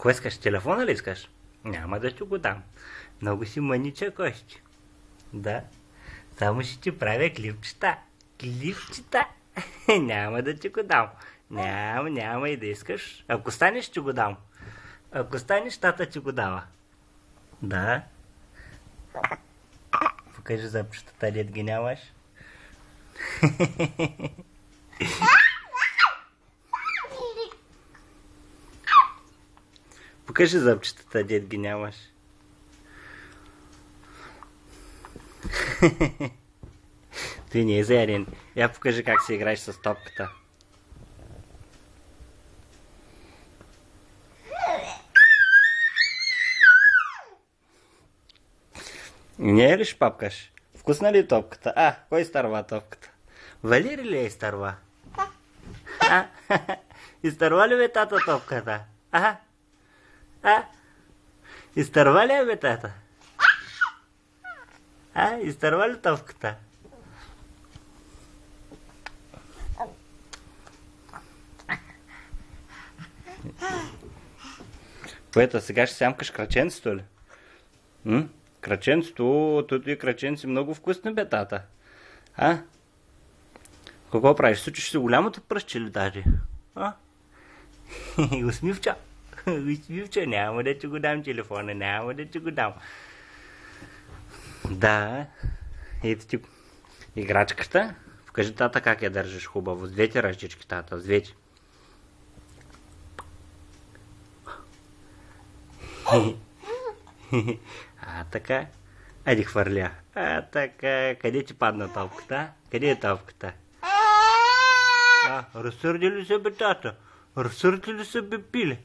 Кой искаш? Телефона ли искаш? Няма да ти го дам. Много си мъничък още. Да. Само ще ти правя клипчета. Клипчета. Няма да ти го дам. Няма и да искаш. Ако станеш, ще го дам. Ако станеш, тата ти го дава. Да. Покажи зъбчетата, дед ги нямаш. Покажи зъбчетата, дед ги нямаш. Той не е заяден. Я покажи как се играеш с топката. Не е ли шпапкаш? Вкусна ли е топката? Кой изтърва топката? Валери ли я изтърва? Изтърва ли бе тата топката? Изтърва ли бе тата? Изтърва ли топката? Което, сега ще сямкаш краченцето ли? Краченцето, туто и краченци много вкусни бе, тата. Какво правиш? Сучиш си голямото пръстче ли даже? Усмивча. Усмивча, няма да ти го дам телефона, няма да ти го дам. Да, ето ти играчката. Покажи тата как я държиш хубаво. С двете ръждички, тата, с двете. Така. Айде хвърля. Така. Къде ти падна топката? Къде е топката? Разсърди ли се бе, тата? Разсърди ли се бе, пиле?